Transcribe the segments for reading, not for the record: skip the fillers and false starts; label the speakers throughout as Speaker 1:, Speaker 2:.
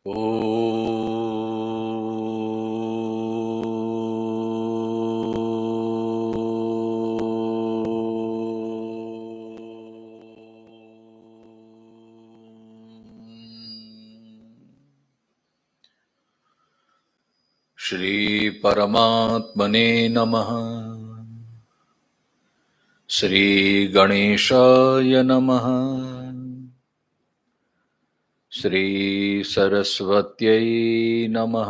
Speaker 1: ओ श्री परमात्मने नमः। श्री गणेशाय नमः। श्री सरस्वत्यै नमः।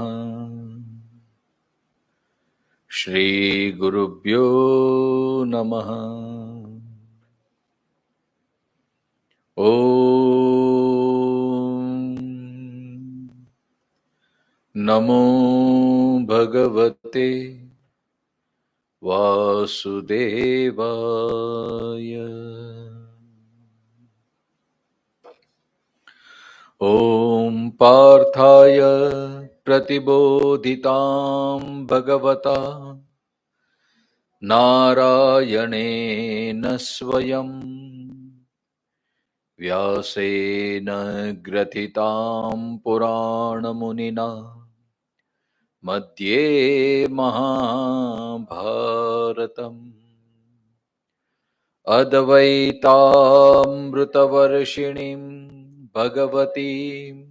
Speaker 1: श्री गुरुभ्यो नमः। ओम नमो भगवते वासुदेवाय। ओम पार्थाय प्रतिबोधितां भगवता नारायणेन स्वयं व्यासेन ग्रथितां पुराणमुनिना मध्ये महाभारतम् अद्वैतामृतवर्षिणीं भगवतीम्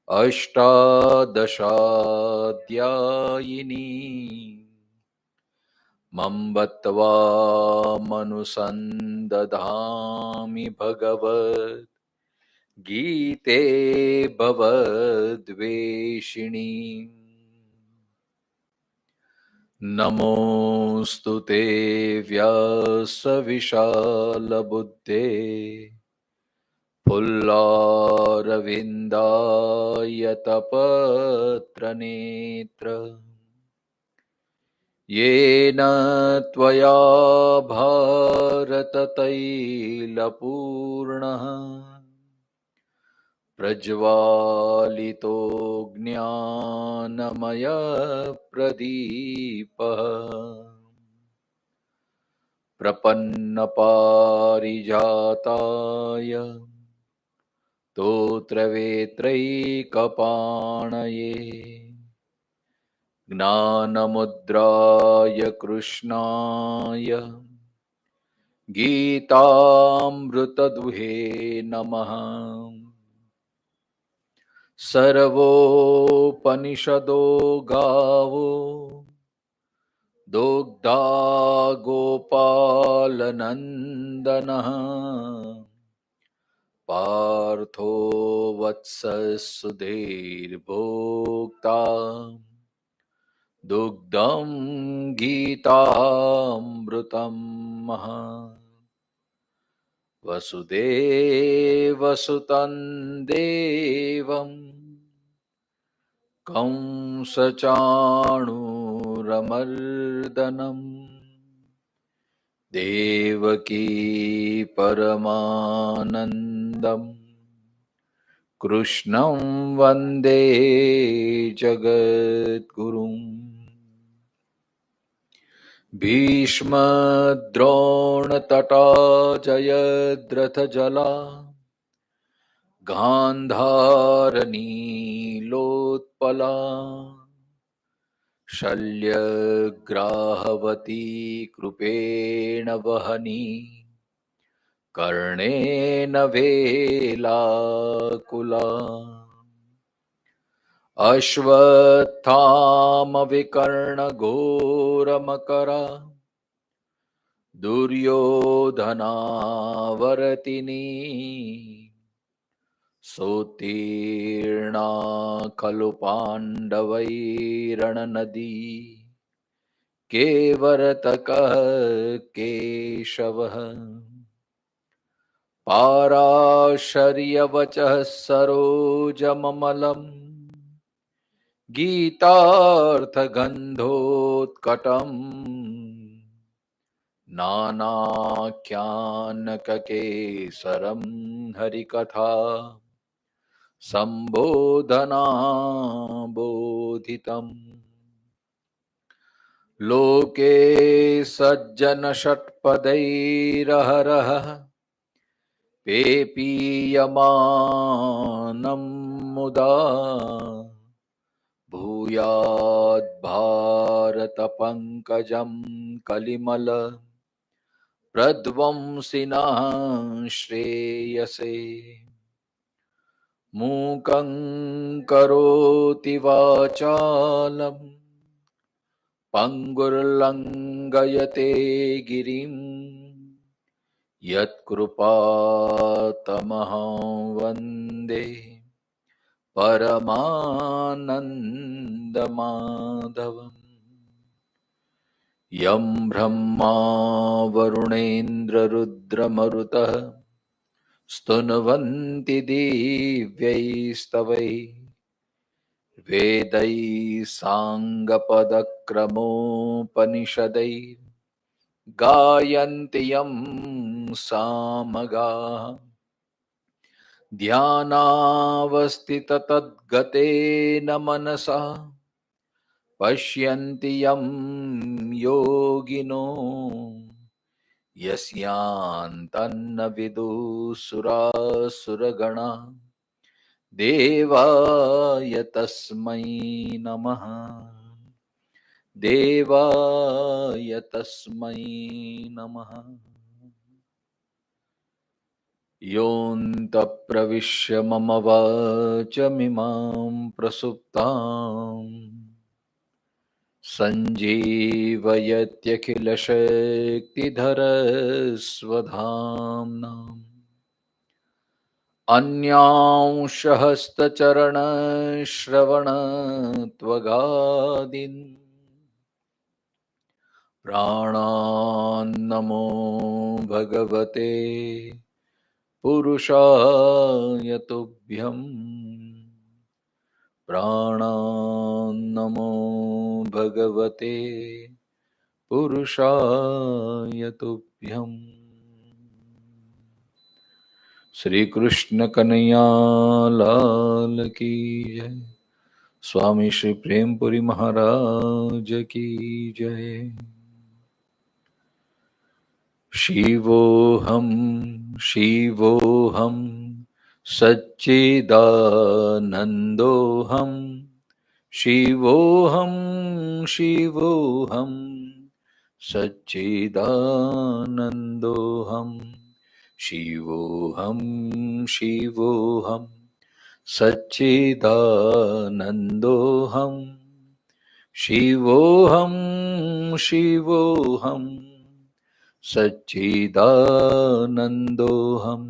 Speaker 1: अष्टादशाध्यायिनीं मम्बत्वा मनुसन्दधामि भगवद् गीते भवद्वेषिणीम्। नमोऽस्तु ते व्यासविशालबुद्धे पुल्लारविन्दायतपत्रनेत्र येन त्वया भारततैलपूर्णः प्रज्वालितो ज्ञानमयप्रदीपः प्रपन्नपारिजाताय स्तोत्रवेत्रैकपाणये ज्ञानमुद्राय कृष्णाय गीतामृतदुहे नमः। सर्वोपनिषदो गावो दुग्धा गोपालनन्दनः पार्थो वत्ससुधीर्भोक्ता दुग्धं गीतामृतं महा। वसुदेवसुतं देवं कंसचाणूरमर्दनं देवकी परमानन्दं कृष्णं वन्दे जगद्गुरुम्। भीष्मद्रोणतटा जयद्रथजला गान्धारनीलोत्पला शल्यग्राहवती कृपेण वहनी कर्णेन वेलाकुला अश्वत्थामविकर्णघोरमकरा दुर्योधनावर्तिनी सोत्तीर्णा खलु पाण्डवैरणनदी केवरतकः केशवः पाराशर्यवचः सरोजममलम् गीतार्थगन्धोत्कटम् नानाख्यानककेसरं हरिकथा सम्बोधनाबोधितम् लोके सज्जनषट्पदैरहरः पेपीयमानं मुदा भूयाद् भारत पंकजं कलिमल प्रध्वंसिनः श्रेयसे मूकं करोति वाचालं पंगुर्लंघयते गिरिं यत्कृपातमहं वन्दे परमानन्दमाधवम् यं ब्रह्मा वरुणेन्द्ररुद्रमरुतः स्तुन्वन्ति दिव्यैस्तवैः वेदैः साङ्गपदक्रमोपनिषदैः गायन्ति यं सामगाः ध्यानावस्थिततद्गतेन मनसा पश्यन्ति यं योगिनो यस्यान्तन्न विदुः देवाय तस्मै नमः देवाय तस्मै नमः योऽन्तः प्रविश्य मम वाचमिमां प्रसुप्ताम् सञ्जीवयत्यखिलशक्तिधरस्वधाम्ना अन्यांशहस्तचरणश्रवणत्वगादीन् प्राणान्नमो भगवते पुरुषाय तुभ्यम् प्राणान्नमो भगवते पुरुषाय तुभ्यम्। श्री कृष्ण कन्हैया लाल की जय। स्वामी श्री प्रेमपुरी महाराज की जय। शिवोऽहं शिवोऽहं सच्चिदानन्दोऽहं शिवोऽहं शिवोऽहं सच्चिदानन्दोऽहं शिवोऽहं शिवोऽहं सच्चिदानन्दोऽहं शिवोऽहं शिवोऽहं सच्चिदानन्दोऽहं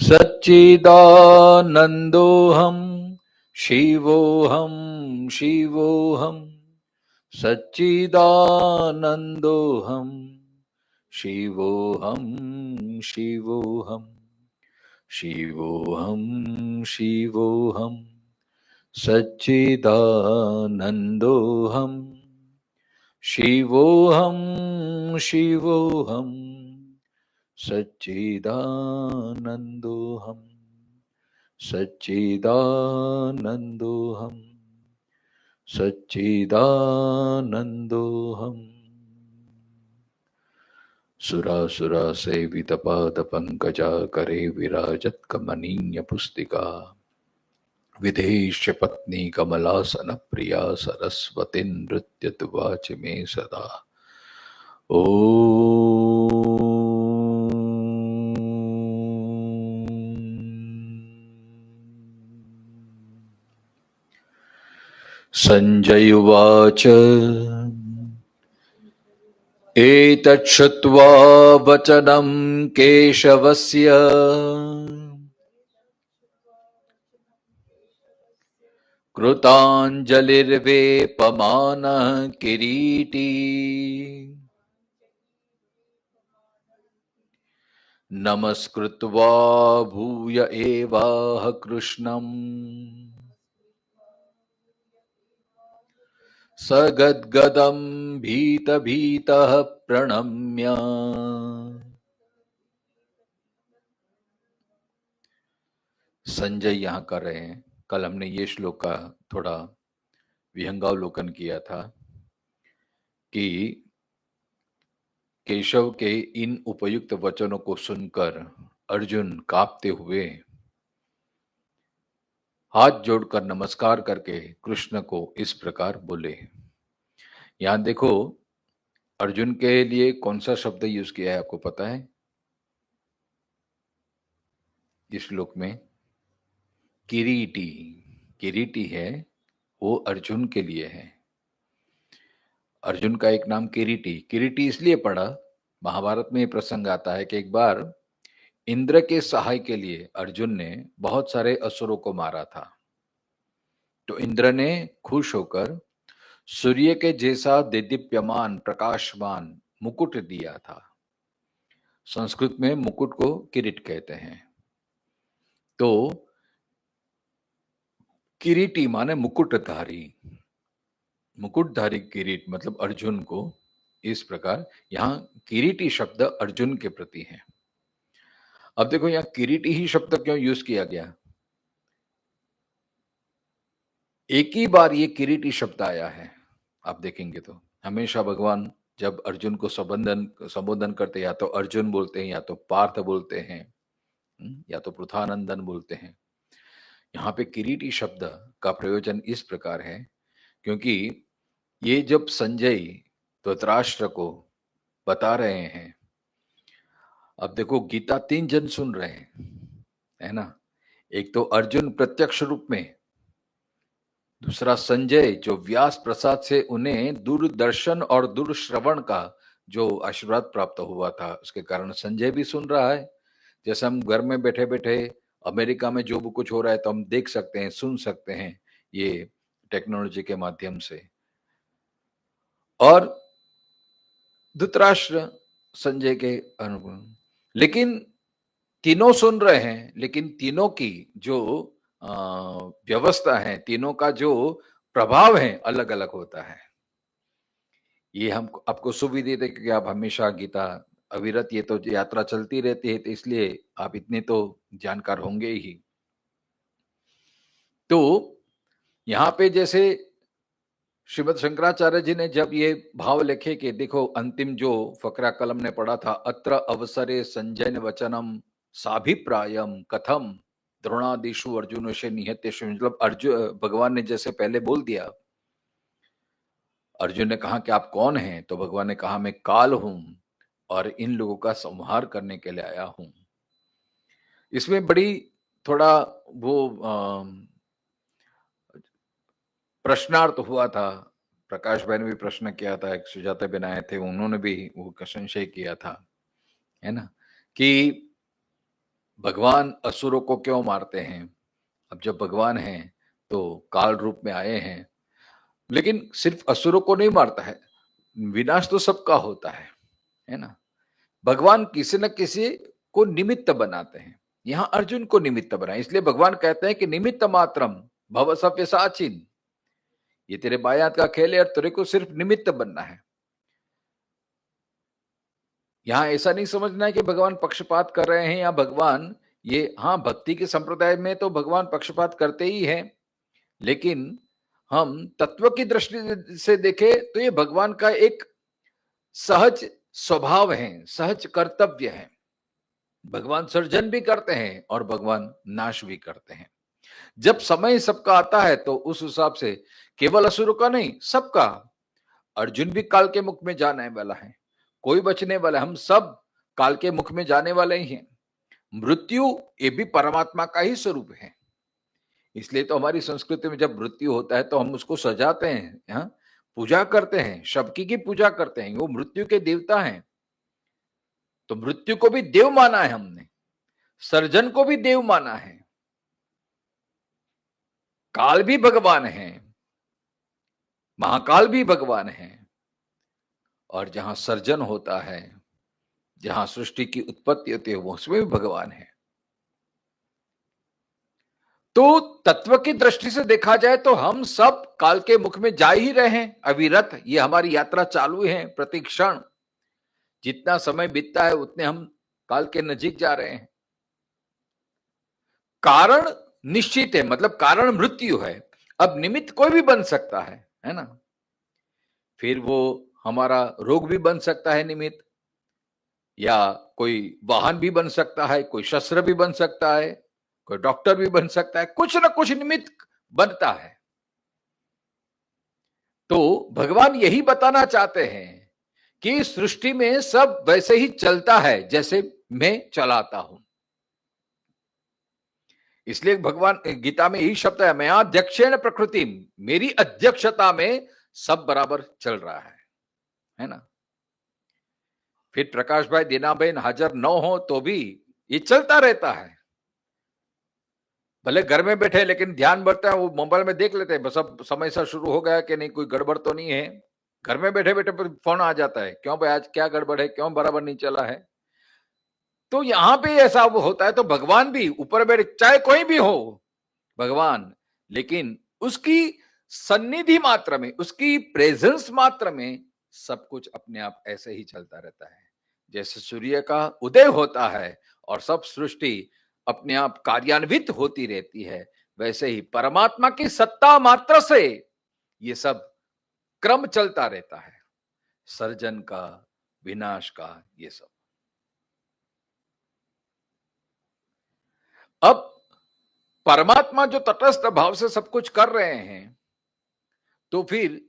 Speaker 1: सच्चिदानन्दोऽहं शिवोऽहं शिवोऽहं सच्चिदानन्दोऽहं शिवोऽहं शिवोऽहं शिवोऽहं शिवोऽहं सच्चिदानन्दोऽहं शिवोऽहं शिवोऽहं सच्चिदानन्दोऽहं सच्चिदानन्दोऽहं सच्चिदानन्दोऽहम्। सुरासुरा सेवित पाद पंकजा करे विराजत कमनीय पुस्तिका विदेश पत्नी कमलासन प्रिया सरस्वती नृत्य तुवाच मे सदा। ओ संजय उवाच एतत् श्रुत्वा वचनं केशवस्य कृताञ्जलिर्वेपमानः किरीटी नमस्कृत्वा भूय एवाह कृष्णम् स गद्गदं भीतभीतः प्रणम्य। संजय यहाँ कर रहे हैं। कल हमने ये श्लोक का थोड़ा विहंगावलोकन किया था कि केशव के इन उपयुक्त वचनों को सुनकर अर्जुन कांपते हुए हाथ जोड़कर नमस्कार करके कृष्ण को इस प्रकार बोले। यहां देखो, अर्जुन के लिए कौन सा शब्द यूज किया है, आपको पता है? इस श्लोक में किरीटी, किरीटी है, वो अर्जुन के लिए है। अर्जुन का एक नाम किरीटी, किरीटी इसलिए पड़ा, महाभारत में ये प्रसंग आता है कि एक बार इंद्र के सहाय के लिए अर्जुन ने बहुत सारे असुरों को मारा था। तो इंद्र ने खुश होकर सूर्य के जैसा देदीप्यमान प्रकाशमान मुकुट दिया था। संस्कृत में मुकुट को किरीट कहते हैं। तो किरीटी माने मुकुटधारी, मुकुटधारी किरीट मतलब अर्जुन को इस प्रकार यहां किरीटी शब्द अर्जुन के प्रति है। अब देखो यहां किरीटी ही शब्द क्यों यूज किया गया? एक ही बार ये किरीटी शब्द आया है, आप देखेंगे तो हमेशा भगवान जब अर्जुन को संबोधन करते या तो अर्जुन बोलते हैं, या तो पार्थ बोलते हैं, या तो पृथानंदन बोलते हैं। यहाँ पे किरीटी शब्द का प्रयोजन इस प्रकार है क्योंकि ये जब संजय धृतराष्ट्र को बता रहे हैं, अब देखो गीता 3 जन सुन रहे हैं, है ना? एक तो अर्जुन प्रत्यक्ष रूप में, दूसरा संजय जो व्यास प्रसाद से उन्हें दूरदर्शन और दूरश्रवण का जो आशीर्वाद प्राप्त हुआ था, उसके कारण संजय भी सुन रहा है। जैसे हम घर में बैठे बैठे अमेरिका में जो भी कुछ हो रहा है तो हम देख सकते हैं, सुन सकते हैं, ये टेक्नोलॉजी के माध्यम से। और धृतराष्ट्र संजय के अनुगुण, लेकिन तीनों सुन रहे हैं, लेकिन तीनों की जो व्यवस्था है, तीनों का जो प्रभाव है अलग अलग होता है। ये हम आपको सुविधा देते क्योंकि आप हमेशा गीता अविरत, ये तो यात्रा चलती रहती है, तो इसलिए आप इतने तो जानकार होंगे ही। तो यहां पे जैसे श्रीमद शंकराचार्य जी ने जब ये भाव लिखे कि देखो अंतिम जो फकरा कलम ने पढ़ा था, अत्र अवसरे संजय वचनम साभिप्रायम कथम द्रोणादिशु अर्जुन से निहत्यशु, मतलब अर्जुन भगवान ने जैसे पहले बोल दिया, अर्जुन ने कहा कि आप कौन हैं, तो भगवान ने कहा मैं काल हूं और इन लोगों का संहार करने के लिए आया हूं। इसमें बड़ी थोड़ा वो प्रश्नार्थ हुआ था, प्रकाश भाई ने भी प्रश्न किया था, एक सुजाता बहन आए थे, उन्होंने भी वो संशय किया था, है ना, कि भगवान असुरों को क्यों मारते हैं? अब जब भगवान हैं तो काल रूप में आए हैं, लेकिन सिर्फ असुरों को नहीं मारता है, विनाश तो सबका होता है ना। भगवान किसी न किसी को निमित्त बनाते हैं, यहां अर्जुन को निमित्त बनाए, इसलिए भगवान कहते हैं कि निमित्त मात्रम भव सव्यसाचिन, ये तेरे बायात का खेल है और तेरे को सिर्फ निमित्त बनना है। यहां ऐसा नहीं समझना है कि भगवान पक्षपात कर रहे हैं या भगवान ये, हाँ भक्ति के संप्रदाय में तो भगवान पक्षपात करते ही हैं, लेकिन हम तत्व की दृष्टि से देखें तो ये भगवान का एक सहज स्वभाव है, सहज कर्तव्य है। भगवान सर्जन भी करते हैं और भगवान नाश भी करते हैं। जब समय सबका आता है तो उस हिसाब से केवल असुरों का नहीं, सबका, अर्जुन भी काल के मुख में जाने वाला है, कोई बचने वाला, हम सब काल के मुख में जाने वाले ही हैं। मृत्यु ये भी परमात्मा का ही स्वरूप है, इसलिए तो हमारी संस्कृति में जब मृत्यु होता है तो हम उसको सजाते हैं, हाँ? पूजा करते हैं, शबकी की पूजा करते हैं, वो मृत्यु के देवता हैं। तो मृत्यु को भी देव माना है हमने, सर्जन को भी देव माना है, काल भी भगवान है, महाकाल भी भगवान है, और जहां सर्जन होता है, जहां सृष्टि की उत्पत्ति होती है, वो उसमें भी भगवान है। तो तत्व की दृष्टि से देखा जाए तो हम सब काल के मुख में जा ही रहे हैं अविरत, ये हमारी यात्रा चालू है, प्रति क्षण जितना समय बीतता है उतने हम काल के नजीक जा रहे हैं। कारण निश्चित है, मतलब कारण मृत्यु है, अब निमित्त कोई भी बन सकता है ना। फिर वो हमारा रोग भी बन सकता है निमित्त, या कोई वाहन भी बन सकता है, कोई शस्त्र भी बन सकता है, कोई डॉक्टर भी बन सकता है, कुछ ना कुछ निमित्त बनता है। तो भगवान यही बताना चाहते हैं कि सृष्टि में सब वैसे ही चलता है जैसे मैं चलाता हूं। इसलिए भगवान गीता में यही शब्द है, मैं अध्यक्षेण प्रकृति, मेरी अध्यक्षता में सब बराबर चल रहा है ना। फिर प्रकाश भाई दीना बहन हाजिर न हो तो भी ये चलता रहता है। भले घर में बैठे लेकिन ध्यान बढ़ता है, वो मोबाइल में देख लेते हैं बस अब समय से शुरू हो गया कि नहीं, कोई गड़बड़ तो नहीं है। घर में बैठे बैठे फोन आ जाता है, क्यों भाई आज क्या गड़बड़ है, क्यों बराबर नहीं चला है। तो यहां पे ऐसा वो होता है। तो भगवान भी ऊपर बैठे, चाहे कोई भी हो भगवान, लेकिन उसकी सन्निधि मात्र में, उसकी प्रेजेंस मात्र में सब कुछ अपने आप ऐसे ही चलता रहता है। जैसे सूर्य का उदय होता है और सब सृष्टि अपने आप कार्यान्वित होती रहती है, वैसे ही परमात्मा की सत्ता मात्र से ये सब क्रम चलता रहता है, सर्जन का, विनाश का, ये सब। अब परमात्मा जो तटस्थ भाव से सब कुछ कर रहे हैं, तो फिर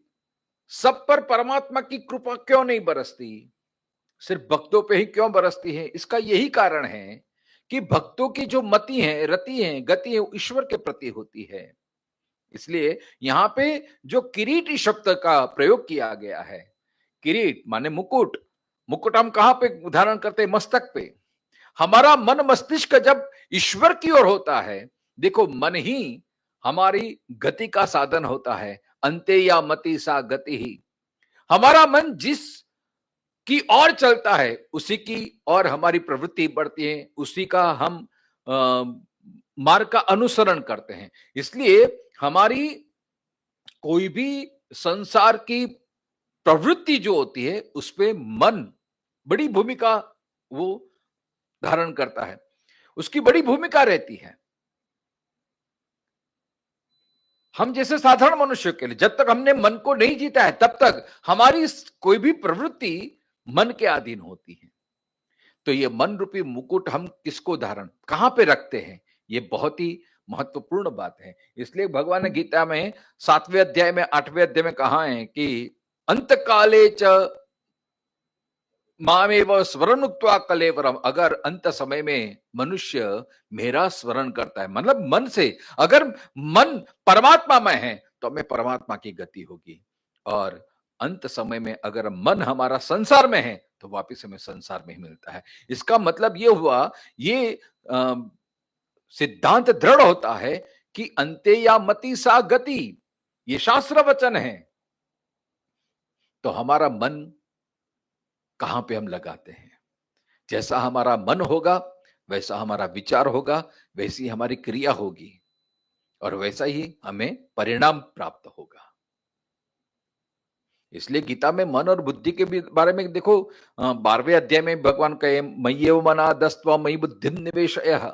Speaker 1: सब पर परमात्मा की कृपा क्यों नहीं बरसती, सिर्फ भक्तों पे ही क्यों बरसती है? इसका यही कारण है कि भक्तों की जो मति है, रति है, गति है, वो ईश्वर के प्रति होती है। इसलिए यहां पे जो किरीट शब्द का प्रयोग किया गया है, किरीट माने मुकुट, मुकुट हम कहां पे धारण करते हैं? मस्तक पे। हमारा मन मस्तिष्क जब ईश्वर की ओर होता है, देखो मन ही हमारी गति का साधन होता है। अंते या मति सा गति ही, हमारा मन जिस की ओर चलता है उसी की और हमारी प्रवृत्ति बढ़ती है, उसी का हम मार्ग का अनुसरण करते हैं। इसलिए हमारी कोई भी संसार की प्रवृत्ति जो होती है उस पे मन बड़ी भूमिका वो धारण करता है, उसकी बड़ी भूमिका रहती है। हम जैसे साधारण मनुष्य के लिए जब तक हमने मन को नहीं जीता है तब तक हमारी कोई भी प्रवृत्ति मन के अधीन होती है। तो ये मन रूपी मुकुट हम किसको धारण कहां पे रखते हैं, ये बहुत ही महत्वपूर्ण बात है। इसलिए भगवान ने गीता में 7वें अध्याय में 8वें अध्याय में कहा है कि अंत काले च मामेव स्मरण उक्त्वा कलेवरम, अगर अंत समय में मनुष्य मेरा स्मरण करता है, मतलब मन से, अगर मन परमात्मा में है तो हमें परमात्मा की गति होगी, और अंत समय में अगर मन हमारा संसार में है तो वापिस हमें संसार में ही मिलता है। इसका मतलब ये हुआ, ये सिद्धांत दृढ़ होता है कि अंते या मति सा गति, ये शास्त्र वचन है। तो हमारा मन कहां पे हम लगाते हैं, जैसा हमारा मन होगा वैसा हमारा विचार होगा, वैसी हमारी क्रिया होगी और वैसा ही हमें परिणाम प्राप्त होगा। इसलिए गीता में मन और बुद्धि के बारे में देखो, 12वें अध्याय में भगवान कहे मय्येव मना दस्त्वा मयि बुद्धिम निवेशयः।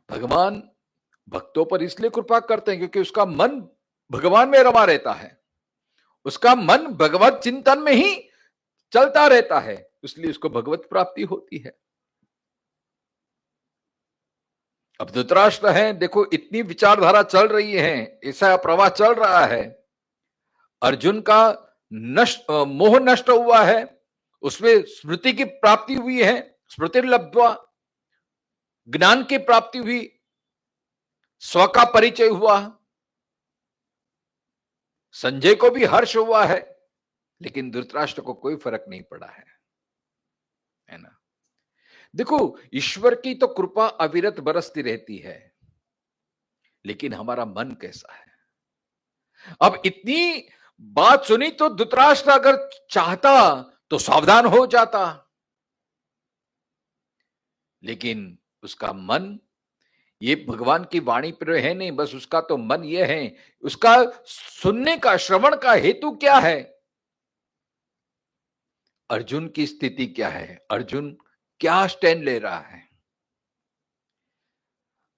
Speaker 1: भगवान भक्तों पर इसलिए कृपा करते हैं क्योंकि उसका मन भगवान में रमा रहता है, उसका मन भगवत चिंतन में ही चलता रहता है, इसलिए उसको भगवत प्राप्ति होती है। अब धृतराष्ट्र है, देखो इतनी विचारधारा चल रही है, ऐसा प्रवाह चल रहा है, अर्जुन का मोह नष्ट हुआ है, उसमें स्मृति की प्राप्ति हुई है, स्मृति लब्ध्वा, ज्ञान की प्राप्ति हुई, स्व का परिचय हुआ, संजय को भी हर्ष हुआ है, लेकिन धृतराष्ट्र को कोई फर्क नहीं पड़ा है ना। देखो ईश्वर की तो कृपा अविरत बरसती रहती है, लेकिन हमारा मन कैसा है। अब इतनी बात सुनी तो धृतराष्ट्र अगर चाहता तो सावधान हो जाता, लेकिन उसका मन ये भगवान की वाणी पर है नहीं, बस उसका तो मन ये है, उसका सुनने का, श्रवण का हेतु क्या है, अर्जुन की स्थिति क्या है, अर्जुन क्या स्टैंड ले रहा है।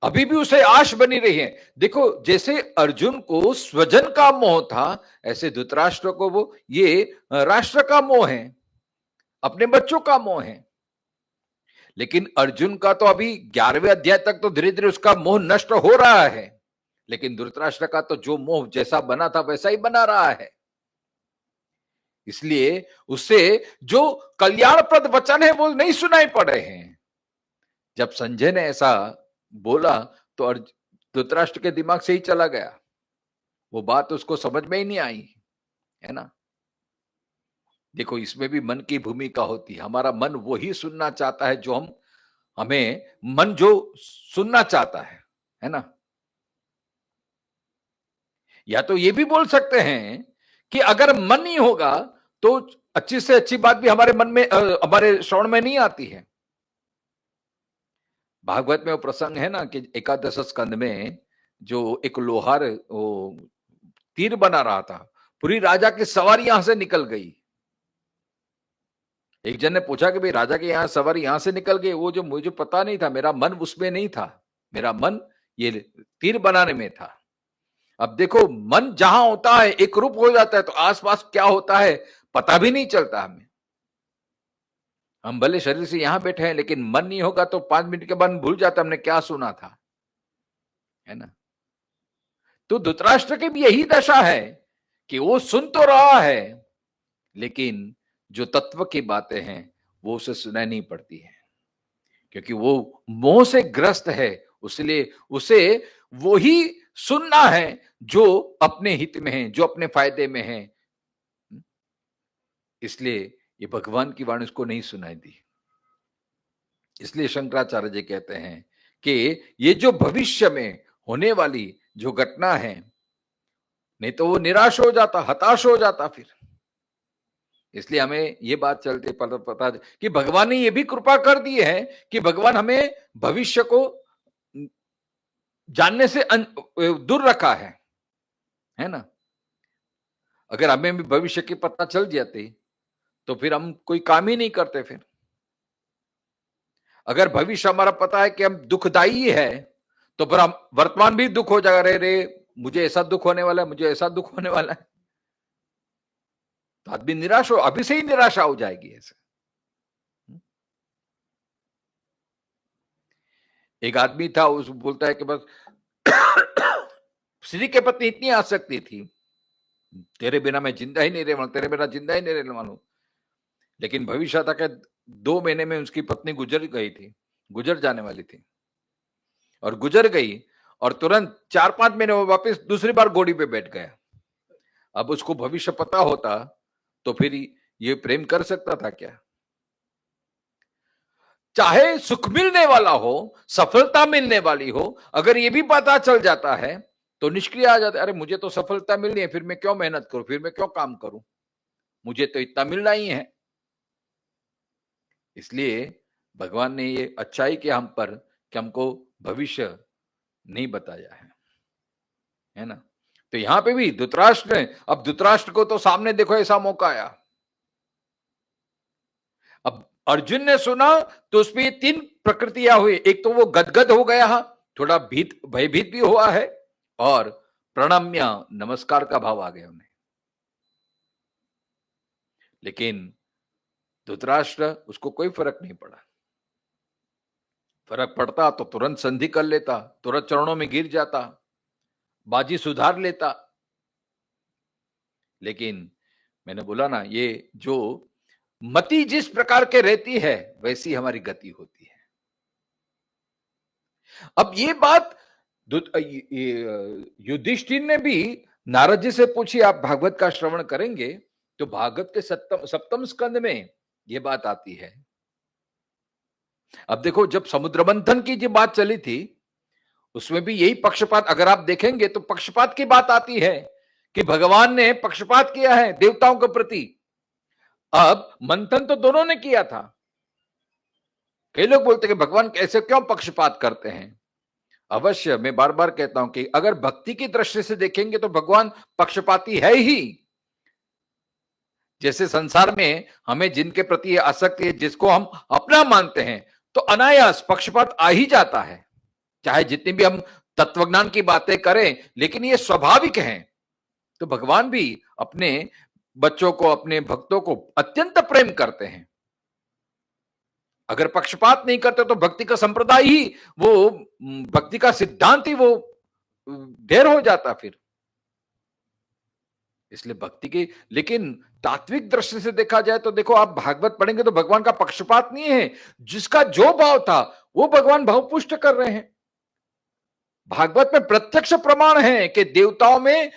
Speaker 1: अभी भी उसे आश बनी रही है। देखो जैसे अर्जुन को स्वजन का मोह था, ऐसे धृतराष्ट्र को वो ये राष्ट्र का मोह है, अपने बच्चों का मोह है। लेकिन अर्जुन का तो अभी 11वें अध्याय तक तो धीरे धीरे उसका मोह नष्ट हो रहा है, लेकिन धृतराष्ट्र का तो जो मोह जैसा बना था वैसा ही बना रहा है। इसलिए उससे जो कल्याणप्रद वचन है वो नहीं सुनाई पड़े हैं। जब संजय ने ऐसा बोला तो धृतराष्ट्र के दिमाग से ही चला गया, वो बात उसको समझ में ही नहीं आई, है ना। देखो, इसमें भी मन की भूमिका होती है। हमारा मन वो ही सुनना चाहता है जो हमें मन जो सुनना चाहता है ना। या तो ये भी बोल सकते हैं कि अगर मन नहीं होगा तो अच्छी से अच्छी बात भी हमारे मन में हमारे श्रवण में नहीं आती है। भागवत में वो प्रसंग है ना कि एकादश स्कंद में जो एक लोहार वो तीर बना रहा था, पूरी राजा की सवारी यहां से निकल गई। एक जन ने पूछा कि भाई राजा के यहां सवारी यहां से निकल गई, वो जो मुझे पता नहीं था, मेरा मन उसमें नहीं था, मेरा मन ये तीर बनाने में था। अब देखो, मन जहां होता है एक रूप हो जाता है तो आसपास क्या होता है पता भी नहीं चलता हमें। हम भले शरीर से यहां बैठे हैं लेकिन मन नहीं होगा तो 5 मिनट के बाद भूल जाता हमने क्या सुना था, है ना। तो धृतराष्ट्र की भी यही दशा है कि वो सुन तो रहा है लेकिन जो तत्व की बातें हैं वो उसे सुनाई नहीं पड़ती है, क्योंकि वो मोह से ग्रस्त है। इसलिए उसे वो ही सुनना है जो अपने हित में है, जो अपने फायदे में है। इसलिए ये भगवान की वाणी उसको नहीं सुनाई दी। इसलिए शंकराचार्य जी कहते हैं कि ये जो भविष्य में होने वाली जो घटना है, नहीं तो वो निराश हो जाता, हताश हो जाता फिर। इसलिए हमें ये बात चलते पता कि भगवान ने ये भी कृपा कर दी है कि भगवान हमें भविष्य को जानने से दूर रखा है ना। अगर हमें भी भविष्य की पता चल जाती तो फिर हम कोई काम ही नहीं करते। फिर अगर भविष्य हमारा पता है कि हम दुखदाई है तो फिर हम वर्तमान भी दुख हो जाएगा, रे मुझे ऐसा दुख होने वाला है, मुझे ऐसा दुख होने वाला है, तो आदमी निराश हो, अभी से ही निराशा हो जाएगी ऐसे। एक आदमी था, उस बोलता है कि बस स्त्री के प्रति इतनी आसक्ति थी, तेरे बिना मैं जिंदा ही नहीं रह, तेरे बिना जिंदा ही नहीं रहने वाला हूं। लेकिन भविष्य था कि 2 महीने में उसकी पत्नी गुजर गई थी, गुजर जाने वाली थी, और गुजर गई और तुरंत 4-5 महीने में वापस दूसरी बार घोड़ी पे बैठ गया। अब उसको भविष्य पता होता तो फिर ये प्रेम कर सकता था क्या? चाहे सुख मिलने वाला हो, सफलता मिलने वाली हो, अगर ये भी पता चल जाता है तो निष्क्रिय आ जाता है। अरे मुझे तो सफलता मिलनी है, फिर मैं क्यों मेहनत करूं, फिर मैं क्यों काम करूं, मुझे तो इतना मिलना ही है। इसलिए भगवान ने ये अच्छाई किया हम पर कि हमको भविष्य नहीं बताया है ना। तो यहां पे भी धृतराष्ट्र ने, अब धृतराष्ट्र को तो सामने देखो ऐसा मौका आया। अब अर्जुन ने सुना तो उसमें ये 3 प्रकृतियां हुई। एक तो वो गदगद हो गया, थोड़ा भयभीत भी हुआ है, और प्रणम्य नमस्कार का भाव आ गया उन्हें। लेकिन धृतराष्ट्र, उसको कोई फर्क नहीं पड़ा। फर्क पड़ता तो तुरंत संधि कर लेता, तुरंत चरणों में गिर जाता, बाजी सुधार लेता। लेकिन मैंने बोला ना, ये जो मति जिस प्रकार के रहती है वैसी हमारी गति होती है। अब ये बात युधिष्ठिर ने भी नारद जी से पूछी। आप भागवत का श्रवण करेंगे तो भागवत के सप्तम स्कंद में ये बात आती है। अब देखो, जब समुद्र मंथन की जो बात चली थी उसमें भी यही पक्षपात, अगर आप देखेंगे तो पक्षपात की बात आती है कि भगवान ने पक्षपात किया है देवताओं के प्रति। अब मंथन तो दोनों ने किया था। कई लोग बोलते हैं कि भगवान ऐसे क्यों पक्षपात करते हैं। अवश्य, मैं बार बार कहता हूं कि अगर भक्ति की दृष्टि से देखेंगे तो भगवान पक्षपाती है ही। जैसे संसार में हमें जिनके प्रति आसक्ति है, जिसको हम अपना मानते हैं, तो अनायास पक्षपात आ ही जाता है, चाहे जितनी भी हम तत्वज्ञान की बातें करें, लेकिन ये स्वाभाविक है। तो भगवान भी अपने बच्चों को, अपने भक्तों को अत्यंत प्रेम करते हैं। अगर पक्षपात नहीं करते तो भक्ति का संप्रदाय ही वो भक्ति का सिद्धांत ही वो ढेर हो जाता फिर। इसलिए भक्ति की, लेकिन तात्विक दृष्टि से देखा जाए तो देखो, आप भागवत पढ़ेंगे तो भगवान का पक्षपात नहीं है। जिसका जो भाव था वो भगवान भाव पुष्ट कर रहे हैं। भागवत में प्रत्यक्ष प्रमाण है कि देवताओं में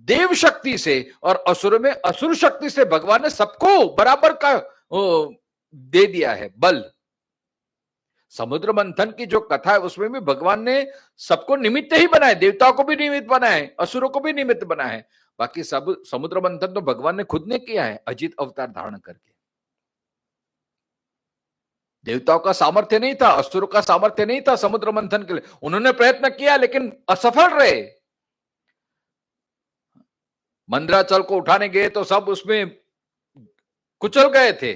Speaker 1: देव शक्ति से और असुर में असुर शक्ति से भगवान ने सबको बराबर का दे दिया है बल। समुद्र मंथन की जो कथा है उसमें भी भगवान ने सबको निमित्त ही बनाए, देवताओं को भी निमित्त बनाए, असुरों को भी निमित्त बनाए है। बाकी सब समुद्र मंथन तो भगवान ने खुद ने किया है, अजित अवतार धारण करके। देवताओं का सामर्थ्य नहीं था, असुरों का सामर्थ्य नहीं था समुद्र मंथन के लिए। उन्होंने प्रयत्न किया लेकिन असफल रहे। मंदराचल को उठाने गए तो सब उसमें कुचल गए थे,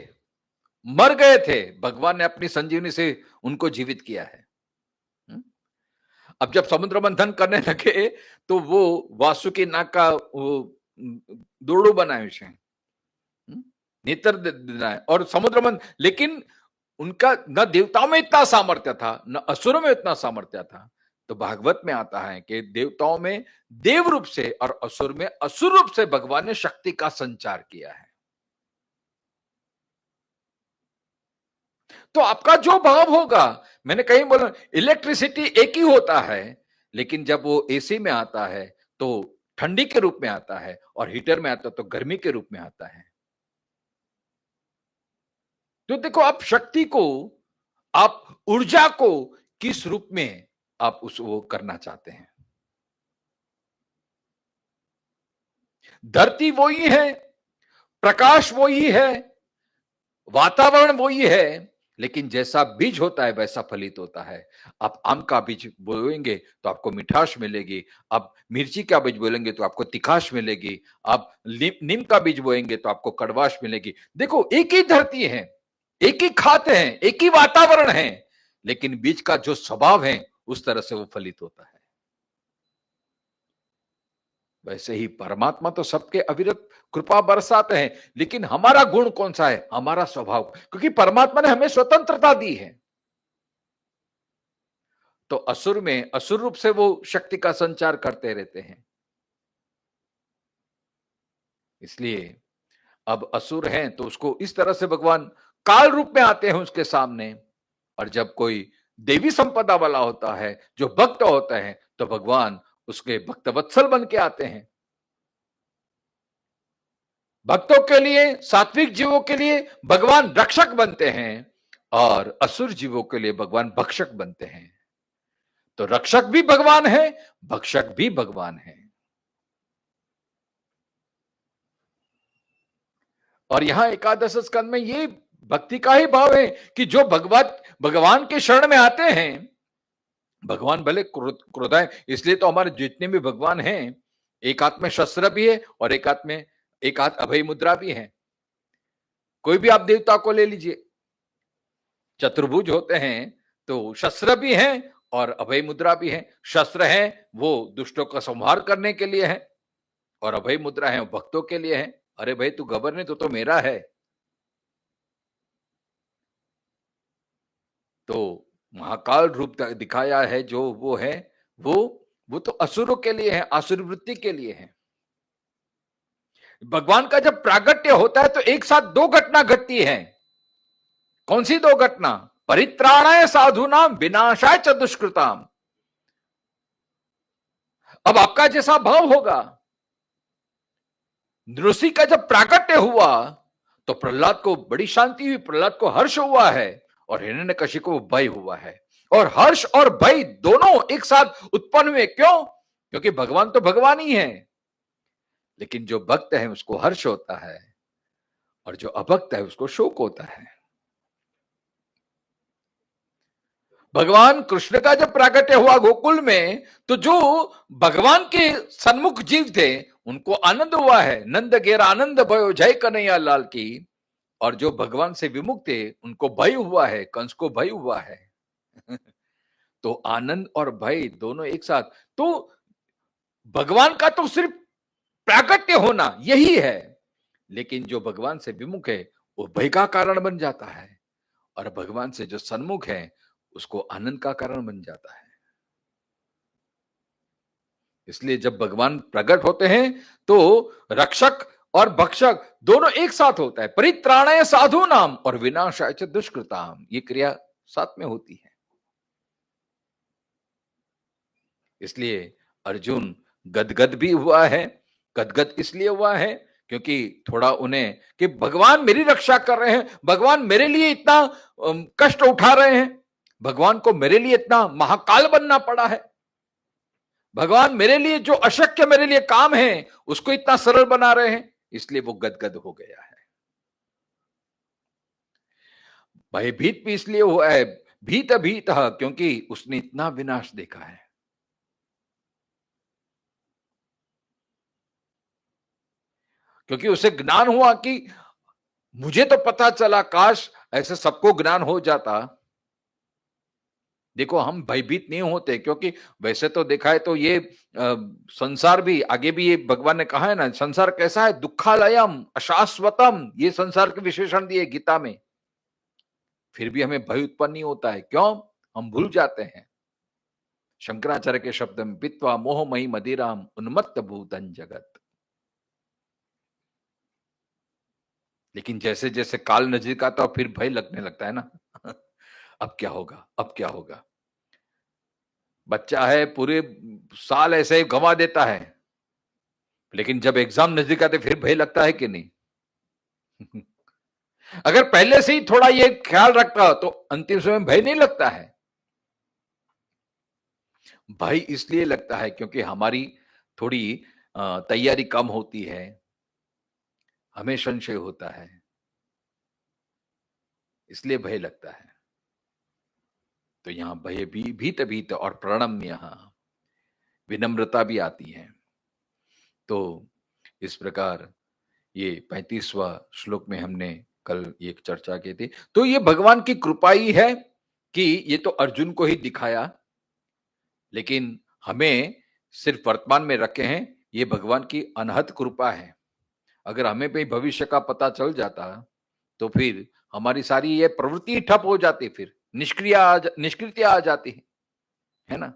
Speaker 1: मर गए थे। भगवान ने अपनी संजीवनी से उनको जीवित किया है। अब जब समुद्र मंथन करने लगे तो वो वासुकी नाग का वो दोड़ू बनाए उसे, नेत्र बनाए और समुद्र मंथन। लेकिन उनका न देवताओं में इतना सामर्थ्य था न असुरों में इतना सामर्थ्य था। तो भागवत में आता है कि देवताओं में देव रूप से और असुर में असुर रूप से भगवान ने शक्ति का संचार किया है। तो आपका जो भाव होगा, मैंने कहीं बोला इलेक्ट्रिसिटी एक ही होता है, लेकिन जब वो एसी में आता है तो ठंडी के रूप में आता है और हीटर में आता है तो गर्मी के रूप में आता है। तो देखो, आप शक्ति को, आप ऊर्जा को किस रूप में आप उस वो करना चाहते हैं। धरती वो ही है, प्रकाश वो ही है, वातावरण वो ही है, लेकिन जैसा बीज होता है वैसा फलित होता है। आप आम का बीज बोएंगे तो आपको मिठास मिलेगी, आप मिर्ची का बीज बोलेंगे तो आपको तिखाश मिलेगी, आप नीम का बीज बोएंगे तो आपको कड़वाश मिलेगी। देखो, एक ही धरती है, एक ही खाते हैं, एक ही वातावरण है, लेकिन बीज का जो स्वभाव है उस तरह से वो फलित होता है। वैसे ही परमात्मा तो सबके अविरत कृपा बरसाते हैं, लेकिन हमारा गुण कौन सा है, हमारा स्वभाव। क्योंकि परमात्मा ने हमें स्वतंत्रता दी है। तो असुर में असुर रूप से वो शक्ति का संचार करते रहते हैं। इसलिए अब असुर हैं तो उसको इस तरह से भगवान काल रूप में आते हैं उसके सामने। और जब कोई देवी संपदा वाला होता है, जो भक्त होता है, तो भगवान उसके भक्त वत्सल बन के आते हैं। भक्तों के लिए, सात्विक जीवों के लिए भगवान रक्षक बनते हैं और असुर जीवों के लिए भगवान भक्षक बनते हैं। तो रक्षक भी भगवान है, भक्षक भी भगवान है। और यहां एकादश स्कंद में ये भक्ति का ही भाव है कि जो भगवान के शरण में आते हैं, भगवान भले क्रोधाए, इसलिए तो हमारे जितने भी भगवान हैं, एक हाथ में शस्त्र भी है और एक हाथ अभय मुद्रा भी है। कोई भी आप देवता को ले लीजिए, चतुर्भुज होते हैं तो शस्त्र भी है और अभय मुद्रा भी है। शस्त्र है वो दुष्टों का संहार करने के लिए है और अभय मुद्रा है वो भक्तों के लिए है। अरे भाई, तू घबर नहीं तो मेरा है। तो महाकाल रूप दिखाया है जो वो है, वो तो असुरों के लिए है, आसुर वृत्ति के लिए है। भगवान का जब प्रागट्य होता है तो एक साथ दो घटना घटती है। कौन सी दो घटना? परित्राणाय साधूनाम विनाशाय च दुष्कृताम। अब आपका जैसा भाव होगा, नृषि का जब प्रागट्य हुआ तो प्रहलाद को बड़ी शांति हुई, प्रहलाद को हर्ष हुआ है और हिरण्यकशिपु को भय हुआ है। और हर्ष और भय दोनों एक साथ उत्पन्न हुए। क्यों? क्योंकि भगवान तो भगवान ही है, लेकिन जो भक्त है उसको हर्ष होता है और जो अभक्त है उसको शोक होता है। भगवान कृष्ण का जब प्रागट्य हुआ गोकुल में, तो जो भगवान के सन्मुख जीव थे उनको आनंद हुआ है। नंद गेर आनंद भयो जय कन्हैया लाल की। और जो भगवान से विमुख थे उनको भय हुआ है, कंस को भय हुआ है। तो आनंद और भय दोनों एक साथ। तो भगवान का तो सिर्फ प्रागट्य होना यही है, लेकिन जो भगवान से विमुख है वो भय का कारण बन जाता है और भगवान से जो सन्मुख है उसको आनंद का कारण बन जाता है। इसलिए जब भगवान प्रकट होते हैं तो रक्षक और भक्षक दोनों एक साथ होता है। परित्राणाय साधु नाम और विनाशाय च दुष्कृताम, ये क्रिया साथ में होती है। इसलिए अर्जुन गदगद भी हुआ है। गदगद इसलिए हुआ है क्योंकि थोड़ा उन्हें कि भगवान मेरी रक्षा कर रहे हैं, भगवान मेरे लिए इतना कष्ट उठा रहे हैं, भगवान को मेरे लिए इतना महाकाल बनना पड़ा है, भगवान मेरे लिए जो अशक्य मेरे लिए काम है उसको इतना सरल बना रहे हैं, इसलिए वो गदगद हो गया है। भयभीत भी इसलिए हुआ है, भीत भीत क्योंकि उसने इतना विनाश देखा है। क्योंकि उसे ज्ञान हुआ कि मुझे तो पता चला, काश ऐसे सबको ज्ञान हो जाता। देखो हम भयभीत नहीं होते क्योंकि वैसे तो देखा है तो ये संसार भी, आगे भी ये भगवान ने कहा है ना, संसार कैसा है, दुखालयम अशाश्वतम, ये संसार के विशेषण दिए गीता में। फिर भी हमें भय उत्पन्न नहीं होता है, क्यों? हम भूल जाते हैं। शंकराचार्य के शब्द में पित्वा मोहमयी मदिराम उन्मत्त भूतन जगत। लेकिन जैसे जैसे काल नजदीक आता फिर भय लगने लगता है ना। अब क्या होगा, अब क्या होगा। बच्चा है पूरे साल ऐसे ही गंवा देता है, लेकिन जब एग्जाम नजदीक आते फिर भय लगता है कि नहीं। अगर पहले से ही थोड़ा ये ख्याल रखता तो अंतिम समय भय नहीं लगता है। भय इसलिए लगता है क्योंकि हमारी थोड़ी तैयारी कम होती है, हमें संशय होता है, इसलिए भय लगता है। तो यहां भय भी भीत भीत और प्रणम्य, यहां विनम्रता भी आती है। तो इस प्रकार ये 35वां श्लोक में हमने कल एक चर्चा की थी। तो ये भगवान की कृपा ही है कि ये तो अर्जुन को ही दिखाया, लेकिन हमें सिर्फ वर्तमान में रखे हैं, ये भगवान की अनहद कृपा है। अगर हमें भी भविष्य का पता चल जाता तो फिर हमारी सारी ये प्रवृत्ति ठप हो जाती, फिर निष्क्रियता आ जाती है ना,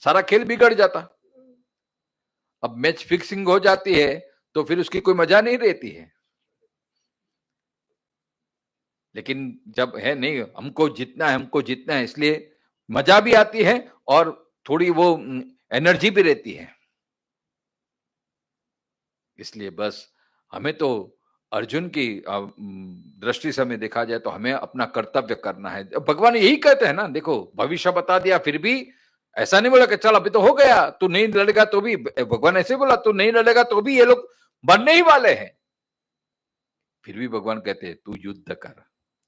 Speaker 1: सारा खेल बिगड़ जाता। अब मैच फिक्सिंग हो जाती है तो फिर उसकी कोई मजा नहीं रहती है। लेकिन जब है नहीं, हमको जीतना है, हमको जीतना है, इसलिए मजा भी आती है और थोड़ी वो एनर्जी भी रहती है। इसलिए बस हमें तो अर्जुन की दृष्टि से हमें देखा जाए तो हमें अपना कर्तव्य करना है। भगवान यही कहते हैं ना, देखो भविष्य बता दिया, फिर भी ऐसा नहीं बोला कि चल अभी तो हो गया, तू नहीं लड़ेगा तो भी, भगवान ऐसे बोला तू नहीं लड़ेगा तो भी ये लोग बनने ही वाले हैं। फिर भी भगवान कहते हैं तू युद्ध कर,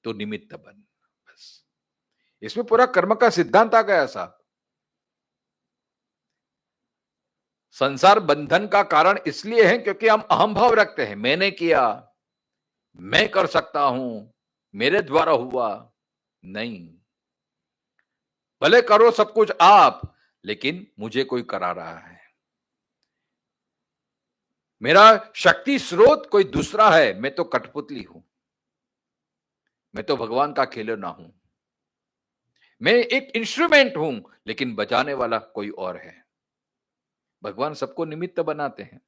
Speaker 1: तू निमित्त बन। बस इसमें पूरा कर्म का सिद्धांत आ गया साहब। संसार बंधन का कारण इसलिए है क्योंकि हम अहम भाव रखते हैं, मैंने किया, मैं कर सकता हूं, मेरे द्वारा हुआ। नहीं, भले करो सब कुछ आप, लेकिन मुझे कोई करा रहा है, मेरा शक्ति स्रोत कोई दूसरा है, मैं तो कठपुतली हूं, मैं तो भगवान का खिलौना हूं, मैं एक इंस्ट्रूमेंट हूं, लेकिन बजाने वाला कोई और है। भगवान सबको निमित्त बनाते हैं।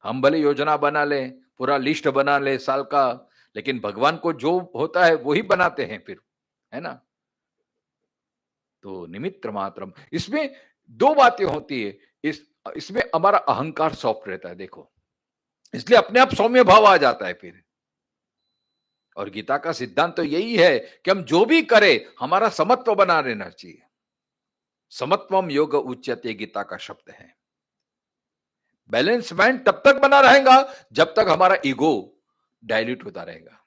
Speaker 1: हम भले योजना बना लें, पूरा लिस्ट बना ले साल का, लेकिन भगवान को जो होता है वही बनाते हैं फिर, है ना। तो निमित्त मात्रम, इसमें दो बातें होती है। इसमें हमारा अहंकार सॉफ्ट रहता है, देखो, इसलिए अपने आप सौम्य भाव आ जाता है फिर। और गीता का सिद्धांत तो यही है कि हम जो भी करें हमारा समत्व बना रहना चाहिए। समत्वम योग उच्यते, गीता का शब्द है। बैलेंस माइंड तब तक बना रहेगा जब तक हमारा ईगो डायल्यूट होता रहेगा।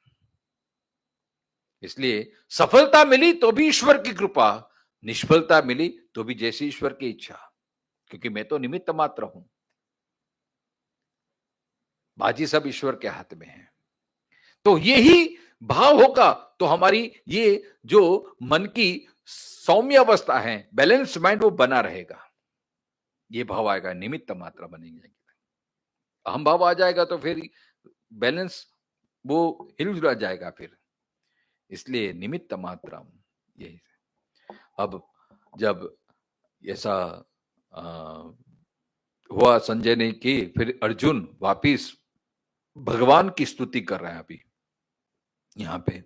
Speaker 1: इसलिए सफलता मिली तो भी ईश्वर की कृपा, निष्फलता मिली तो भी जैसी ईश्वर की इच्छा, क्योंकि मैं तो निमित्त मात्र हूं, बाजी सब ईश्वर के हाथ में है। तो यही भाव होगा तो हमारी ये जो मन की सौम्य अवस्था है, बैलेंस माइंड, वो बना रहेगा। ये भाव आएगा, निमित्त मात्र बनेंगे। अहम भाव आ जाएगा तो फिर बैलेंस वो हिल जाएगा फिर। इसलिए निमित्त मात्रम यही। अब जब ऐसा हुआ संजय ने की, फिर अर्जुन वापिस भगवान की स्तुति कर रहे हैं अभी यहाँ पे।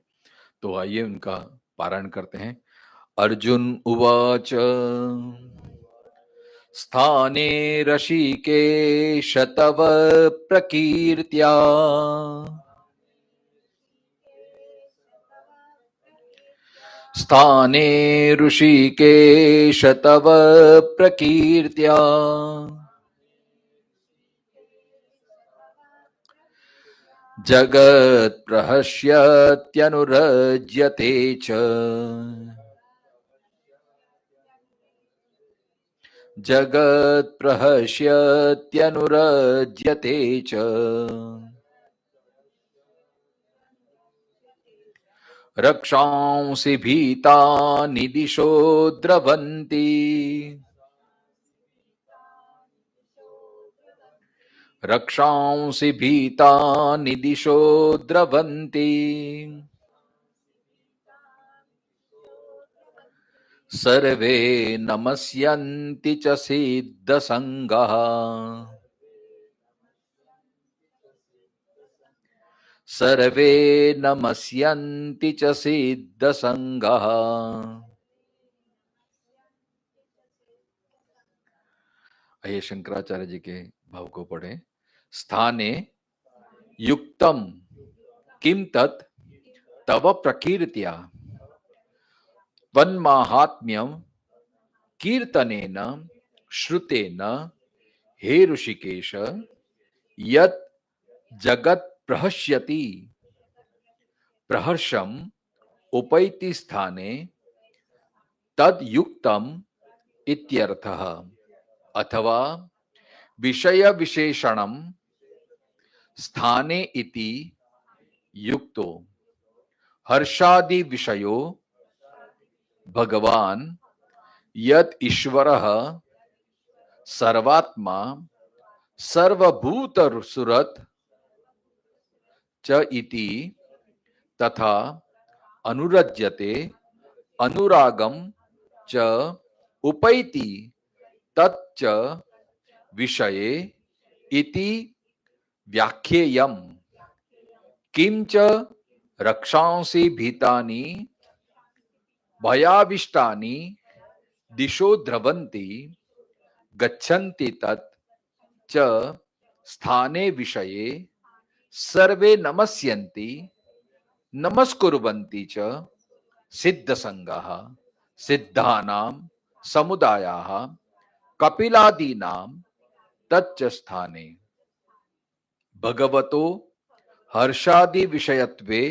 Speaker 1: तो आइए उनका पारायण करते हैं। अर्जुन उवाच स्थाने ऋषिकेश तव प्रकीर्त्या स्थाने ऋषिकेश तव प्रकीर्त्या जगत् प्रहस्यत्यनुरज्यते च जगत् प्रहस्यत्यनुरज्यते च रक्षांसि भीतानि दिशो द्रवन्ति रक्षांसि भीतानि दिशो द्रवन्ति सर्वे नमस्यन्ति च सिद्धसङ्गः सर्वे नमस्यन्ति च सिद्धसङ्गः। आइए शंकराचार्य जी के भाव को पढ़े। स्थाने युक्तम किम तत् तव प्रकीर्त्या तन्माहात्म्यम कीर्तनेन श्रुतेन हे ऋषिकेश यत् जगत् प्रहस्यति प्रहर्षम उपैति स्थाने तद युक्तम इत्यर्थः। अथवा विषय विशेषणम स्थाने इति युक्तो हर्षादि विषयो भगवान यत् ईश्वरः सर्वात्मा सर्वभूत सुरत च इति तथा अनुरज्यते अनुरागम च उपैति तच्च विषये इति व्याख्येयम्। किंच रक्षांसि भीतानि भयाविष्टानि दिशो द्रवन्ति गच्छन्ति तत् च स्थाने विषये सर्वे नमस्यन्ति नमस्कुर्वन्ति च सिद्धसङ्गः सिद्धानां समुदायाः कपिलादीनां तच्च स्थाने भगवतो हर्षादि विषयत्वे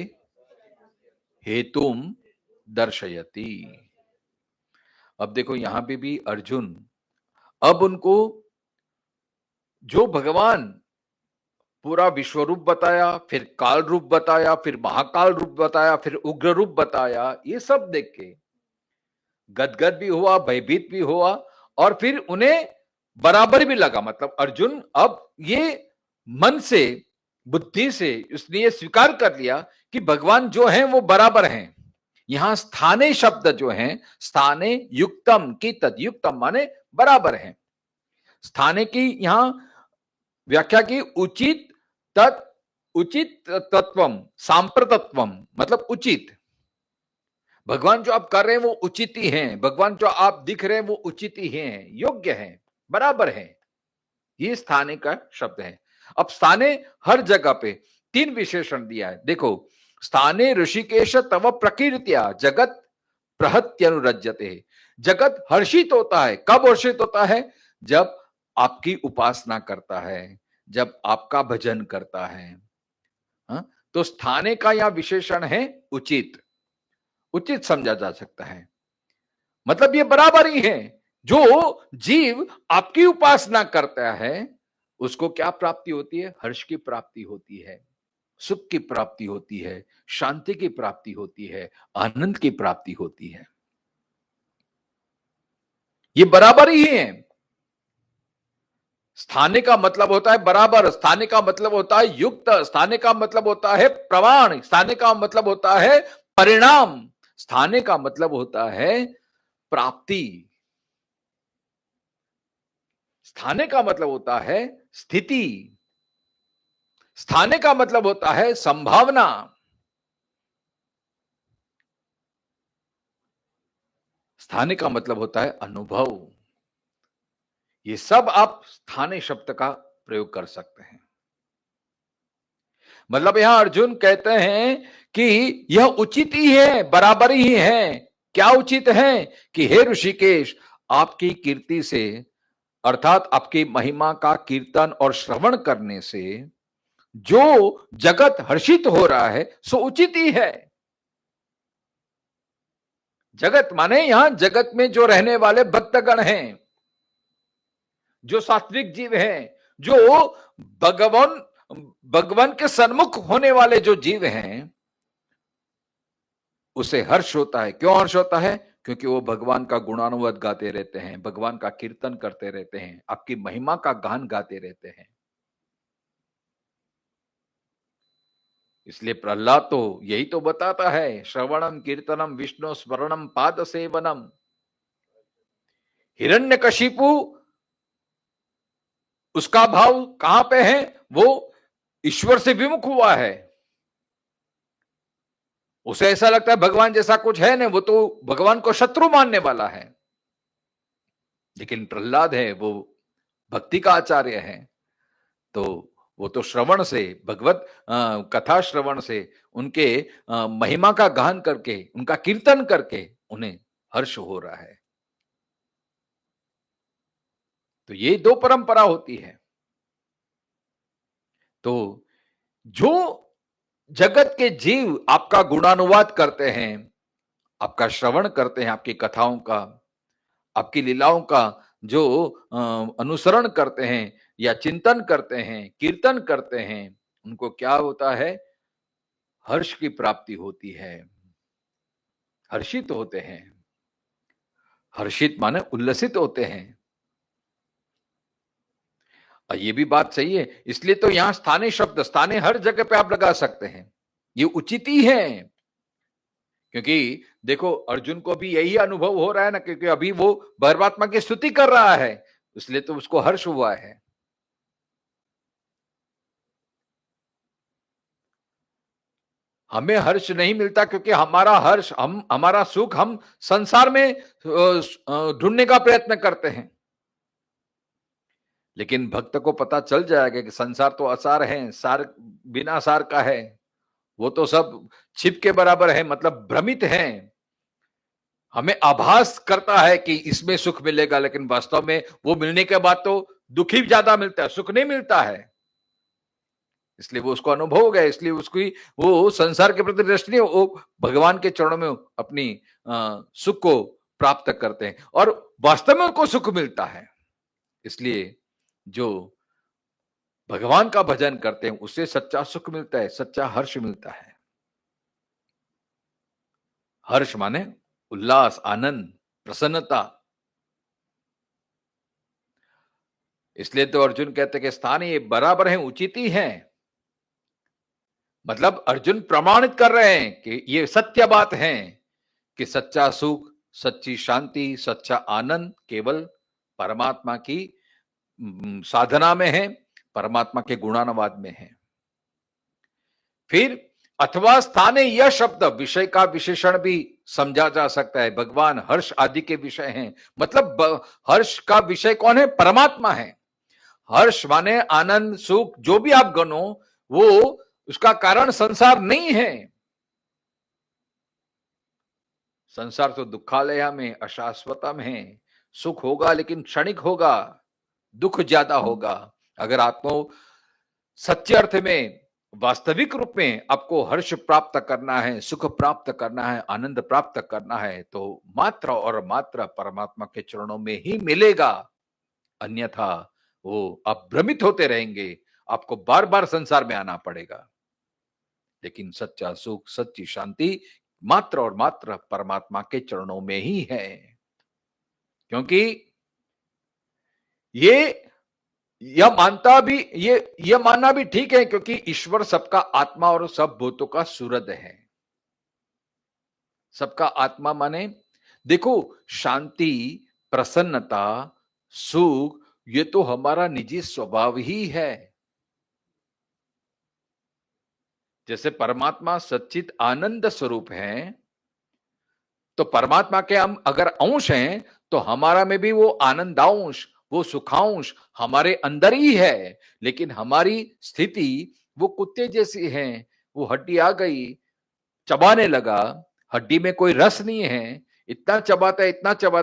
Speaker 1: हेतुम दर्शयति। अब देखो यहां पे भी अर्जुन अब उनको जो भगवान पूरा विश्व रूप बताया, फिर काल रूप बताया, फिर महाकाल रूप बताया, फिर उग्र रूप बताया, ये सब देख के गदगद भी हुआ, भयभीत भी हुआ और फिर उन्हें बराबर भी लगा। मतलब अर्जुन अब ये मन से बुद्धि से उसने स्वीकार कर लिया कि भगवान जो हैं वो बराबर हैं। यहां स्थाने शब्द जो है स्थाने युक्तम की तदयुक्तम माने बराबर है। स्थाने की यहां व्याख्या की उचित तत् उचित तत्वम सांप्रतत्वम मतलब उचित। भगवान जो आप कर रहे हैं वो उचित ही हैं, भगवान जो आप दिख रहे हैं वो उचित ही हैं, योग्य हैं, बराबर हैं। ये स्थाने का शब्द है। अब स्थाने हर जगह पे तीन विशेषण दिया है। देखो स्थाने ऋषिकेश तव प्रकीर्त्या जगत प्रहत्यनुरज्यते। जगत हर्षित होता है। कब हर्षित होता है? जब आपकी उपासना करता है, जब आपका भजन करता है। हा? तो स्थाने का यहां विशेषण है उचित। उचित समझा जा सकता है, मतलब ये बराबर ही है। जो जीव आपकी उपासना करता है उसको क्या प्राप्ति होती है? हर्ष की प्राप्ति होती है, सुख की प्राप्ति होती है, शांति की प्राप्ति होती है, आनंद की प्राप्ति होती है। ये बराबर ही है। स्थाने का मतलब होता है बराबर, स्थाने का मतलब होता है युक्त, स्थाने का मतलब होता है प्रमाण, स्थाने का मतलब होता है परिणाम। स्थाने का मतलब होता है प्राप्ति। स्थाने का मतलब होता है स्थिति। स्थाने का मतलब होता है संभावना। स्थाने का मतलब होता है अनुभव। ये सब आप स्थाने शब्द का प्रयोग कर सकते हैं। मतलब यहां अर्जुन कहते हैं कि यह उचित ही है, बराबर ही है। क्या उचित है कि हे ऋषिकेश, आपकी कीर्ति से अर्थात आपकी महिमा का कीर्तन और श्रवण करने से जो जगत हर्षित हो रहा है सो उचित ही है। जगत माने यहां जगत में जो रहने वाले भक्तगण हैं, जो सात्विक जीव हैं, जो भगवान भगवान के सन्मुख होने वाले जो जीव हैं, उसे हर्ष होता है। क्यों हर्ष होता है? क्योंकि वो भगवान का गुणानुवाद गाते रहते हैं, भगवान का कीर्तन करते रहते हैं, आपकी महिमा का गान गाते रहते हैं। इसलिए प्रहलाद तो यही तो बताता है, श्रवणम कीर्तनम विष्णु स्मरणम पाद सेवनम। हिरण्यकशिपु उसका भाव कहां पे है? वो ईश्वर से विमुख हुआ है। उसे ऐसा लगता है भगवान जैसा कुछ है नहीं, वो तो भगवान को शत्रु मानने वाला है। लेकिन प्रहलाद है वो भक्ति का आचार्य है, तो वो तो श्रवण से, भगवत कथा श्रवण से, उनके महिमा का गान करके, उनका कीर्तन करके उन्हें हर्ष हो रहा है। तो ये दो परंपरा होती है। तो जो जगत के जीव आपका गुणानुवाद करते हैं, आपका श्रवण करते हैं, आपकी कथाओं का, आपकी लीलाओं का जो अनुसरण करते हैं या चिंतन करते हैं, कीर्तन करते हैं, उनको क्या होता है? हर्ष की प्राप्ति होती है, हर्षित होते हैं। हर्षित माने उल्लसित होते हैं। और ये भी बात सही है, इसलिए तो यहां स्थाने शब्द, स्थाने हर जगह पे आप लगा सकते हैं, ये उचित ही है। क्योंकि देखो अर्जुन को भी यही अनुभव हो रहा है ना, क्योंकि अभी वो परमात्मा की स्तुति कर रहा है, इसलिए तो उसको हर्ष हुआ है। हमें हर्ष नहीं मिलता क्योंकि हमारा हर्ष, हमारा सुख हम संसार में ढूंढने का प्रयत्न करते हैं। लेकिन भक्त को पता चल जाएगा कि संसार तो असार है, सार बिना सार का है, वो तो सब छिप के बराबर है, मतलब भ्रमित है। हमें आभास करता है कि इसमें सुख मिलेगा, लेकिन वास्तव में वो मिलने के बाद तो दुख ही ज्यादा मिलता है, सुख नहीं मिलता है। इसलिए वो उसको अनुभव हो गया, इसलिए उसकी वो संसार के प्रति दृष्टि नहीं, वो भगवान के चरणों में अपनी सुख को प्राप्त करते हैं और वास्तव में उनको सुख मिलता है। इसलिए जो भगवान का भजन करते हैं उससे सच्चा सुख मिलता है, सच्चा हर्ष मिलता है। हर्ष माने उल्लास, आनंद, प्रसन्नता। इसलिए तो अर्जुन कहते हैं कि स्थान ये बराबर है, उचित ही है। मतलब अर्जुन प्रमाणित कर रहे हैं कि ये सत्य बात है कि सच्चा सुख, सच्ची शांति, सच्चा आनंद केवल परमात्मा की साधना में है, परमात्मा के गुणानुवाद में है। फिर अथवा स्थाने यह शब्द विषय का विशेषण भी समझा जा सकता है। भगवान हर्ष आदि के विषय हैं, मतलब हर्ष का विषय कौन है? परमात्मा है। हर्ष माने आनंद, सुख, जो भी आप गनो, वो उसका कारण संसार नहीं है। संसार तो दुखालय में अशाश्वतम है। सुख होगा लेकिन क्षणिक होगा, दुख ज्यादा होगा। अगर आपको सच्चे अर्थ में, वास्तविक रूप में आपको हर्ष प्राप्त करना है, सुख प्राप्त करना है, आनंद प्राप्त करना है, तो मात्र और मात्र परमात्मा के चरणों में ही मिलेगा। अन्यथा वो आप भ्रमित होते रहेंगे, आपको बार बार संसार में आना पड़ेगा। लेकिन सच्चा सुख, सच्ची शांति मात्र और मात्र परमात्मा के चरणों में ही है। क्योंकि यह मानना भी ठीक है, क्योंकि ईश्वर सबका आत्मा और सब भूतों का सूरज है। सबका आत्मा माने देखो, शांति, प्रसन्नता, सुख, ये तो हमारा निजी स्वभाव ही है। जैसे परमात्मा सच्चित आनंद स्वरूप है, तो परमात्मा के हम अगर अंश हैं, तो हमारा में भी वो आनंदांश, वो सुखांश हमारे अंदर ही है। लेकिन हमारी स्थिति वो कुत्ते जैसी है। वो हड्डी आ गई, चबाने लगा, हड्डी में कोई रस नहीं है, इतना चबाता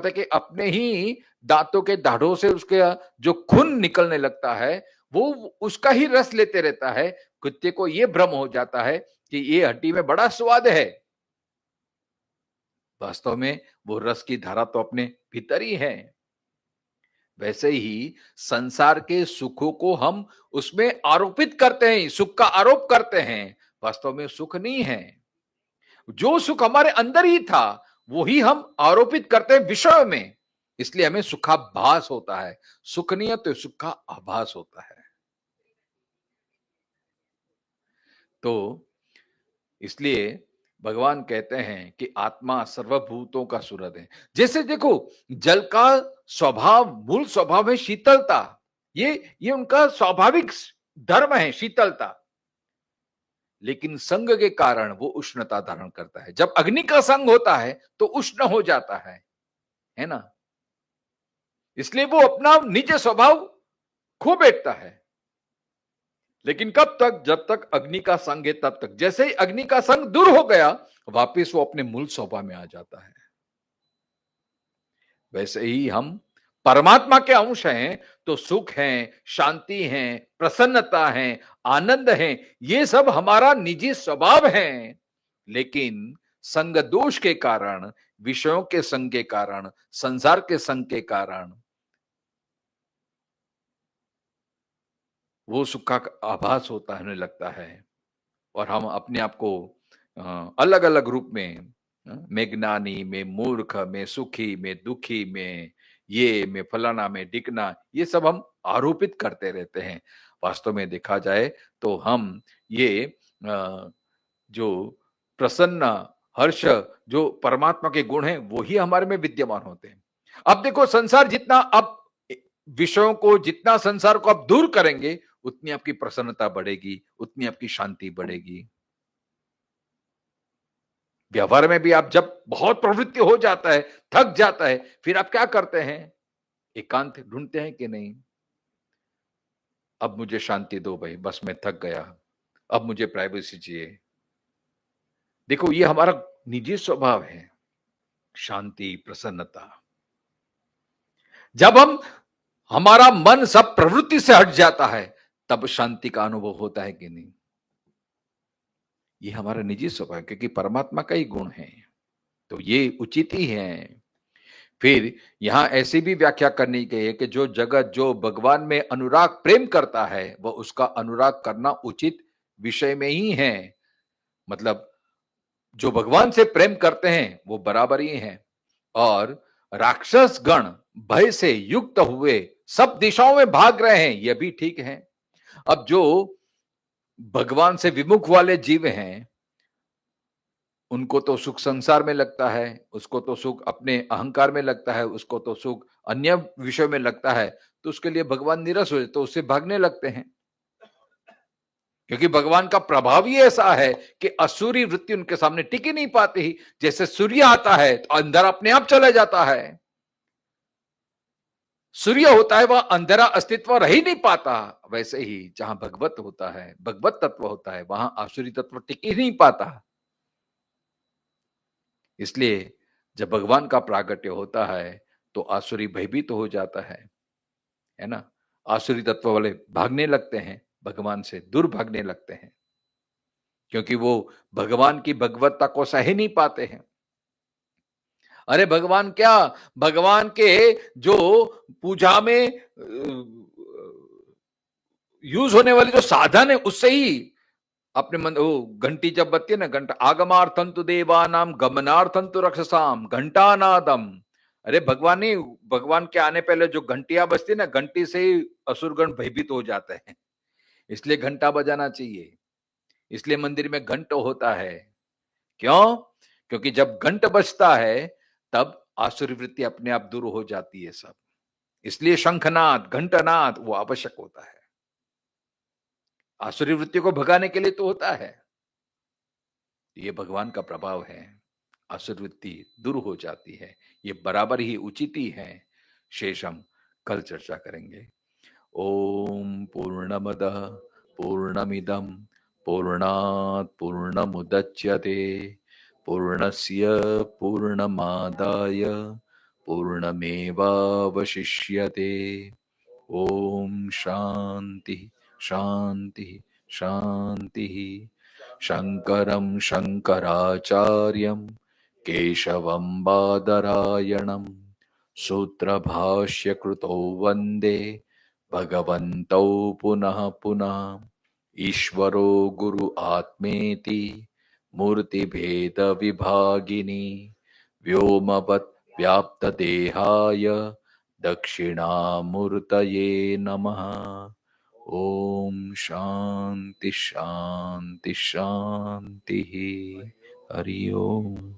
Speaker 1: है कि अपने ही दांतों के दाढ़ों से उसके जो खून निकलने लगता है, वो उसका ही रस लेते रहता है। कुत्ते को ये भ्रम हो जाता है कि ये हड्डी में बड़ा स्वाद है। वास्तव में वो रस की धारा तो अपने भीतर ही है। वैसे ही संसार के सुखों को हम उसमें आरोपित करते हैं, सुख का आरोप करते हैं। वास्तव में सुख नहीं है। जो सुख हमारे अंदर ही था, वो ही हम आरोपित करते हैं विषय में। इसलिए हमें सुखाभास होता है। सुख नहीं है तो सुख का आभास होता है। तो इसलिए भगवान कहते हैं कि आत्मा सर्वभूतों का सूरज है। जैसे देखो, जल का स्वभाव, मूल स्वभाव है शीतलता। ये उनका स्वाभाविक धर्म है, शीतलता। लेकिन संग के कारण वो उष्णता धारण करता है। जब अग्नि का संग होता है तो उष्ण हो जाता है ना। इसलिए वो अपना निज स्वभाव खो बैठता है। लेकिन कब तक? जब तक अग्नि का संग है तब तक। जैसे ही अग्नि का संग दूर हो गया, वापिस वो अपने मूल स्वभाव में आ जाता है। वैसे ही हम परमात्मा के अंश हैं, तो सुख है, शांति है, प्रसन्नता है, आनंद है, ये सब हमारा निजी स्वभाव है। लेकिन संग दोष के कारण, विषयों के संग के कारण, संसार के संग के कारण वो सुख का आभास होने लगता है। और हम अपने आप को अलग अलग रूप में, मैं ज्ञानी, मैं मूर्ख, मैं सुखी, मैं दुखी, मैं फलाना, मैं ढिकना, ये सब हम आरोपित करते रहते हैं। वास्तव में देखा जाए तो हम ये जो प्रसन्न, हर्ष, जो परमात्मा के गुण हैं, वो ही हमारे में विद्यमान होते हैं। अब देखो, संसार जितना अब विषयों को, जितना संसार को आप दूर करेंगे, उतनी आपकी प्रसन्नता बढ़ेगी, उतनी आपकी शांति बढ़ेगी। व्यवहार में भी आप जब बहुत प्रवृत्ति हो जाता है, थक जाता है, फिर आप क्या करते हैं? एकांत ढूंढते हैं कि नहीं? अब मुझे शांति दो भाई, बस मैं थक गया, अब मुझे प्राइवेसी चाहिए। देखो, ये हमारा निजी स्वभाव है, शांति, प्रसन्नता। जब हमारा मन सब प्रवृत्ति से हट जाता है, तब शांति का अनुभव होता है कि नहीं? ये हमारा निजी स्वभाव है, क्योंकि परमात्मा का ही गुण है, तो ये उचित ही है। फिर यहां ऐसी भी व्याख्या करनी चाहिए कि जो जगत, जो भगवान में अनुराग प्रेम करता है, वह उसका अनुराग करना उचित विषय में ही है। मतलब जो भगवान से प्रेम करते हैं वो बराबर ही हैं। और राक्षस गण भय से युक्त हुए सब दिशाओं में भाग रहे हैं, यह भी ठीक है। अब जो भगवान से विमुख वाले जीव हैं, उनको तो सुख संसार में लगता है, उसको तो सुख अपने अहंकार में लगता है, उसको तो सुख अन्य विषय में लगता है, तो उसके लिए भगवान निरस हो जाते, तो उससे भागने लगते हैं। क्योंकि भगवान का प्रभाव ही ऐसा है कि असुरी वृत्ति उनके सामने टिक ही नहीं पाती ही। जैसे सूर्य आता है तो अंदर अपने आप चला जाता है। सूर्य होता है, वह अंधेरा अस्तित्व रह ही नहीं पाता। वैसे ही जहां भगवत होता है, भगवत तत्व होता है, वहां आसुरी तत्व टिक ही नहीं पाता। इसलिए जब भगवान का प्रागट्य होता है तो आसुरी भयभीत हो जाता है ना। आसुरी तत्व वाले भागने लगते हैं, भगवान से दूर भागने लगते हैं, क्योंकि वो भगवान की भगवत्ता को सह नहीं पाते हैं। अरे भगवान क्या, भगवान के जो पूजा में यूज होने वाले जो साधन है, उससे ही अपने मन, वो घंटी जब बजती है ना, घंटा, आगमार्थंतु देवानाम गमनार्थंतु रक्षसाम घंटा नादम। अरे भगवान ही, भगवान के आने पहले जो घंटियां बजती है ना, घंटी से ही असुरगण भयभीत हो जाते हैं। इसलिए घंटा बजाना चाहिए, इसलिए मंदिर में घंट होता है। क्यों? क्योंकि जब घंट बजता है तब आसुरी वृत्ति अपने आप दूर हो जाती है सब। इसलिए शंखनाद, घंटनाद वो आवश्यक होता है। आसुरी वृत्ति को भगाने के लिए तो होता है। ये भगवान का प्रभाव है। आसुरी वृत्ति दूर हो जाती है। ये बराबर ही उचित ही है। शेष हम कल चर्चा करेंगे। ओम पूर्णमदः पूर्णमिदं पूर्णात् पूर्णमुदच्यते पूर्णस्य पूर्णमादाय पूर्णमेवावशिष्यते। ओम शांति शांति शांति। शंकरं शंकराचार्यं केशवं बादरायणं सूत्रभाष्यकृतौ वन्दे भगवन्तौ पुनः पुनः। ईश्वरो गुरु आत्मेति मूर्तिभेद विभागिनी व्योमवत् व्याप्तदेहाय दक्षिणामूर्तये नमः। ओम शांति शांति शांति। हरि ओम।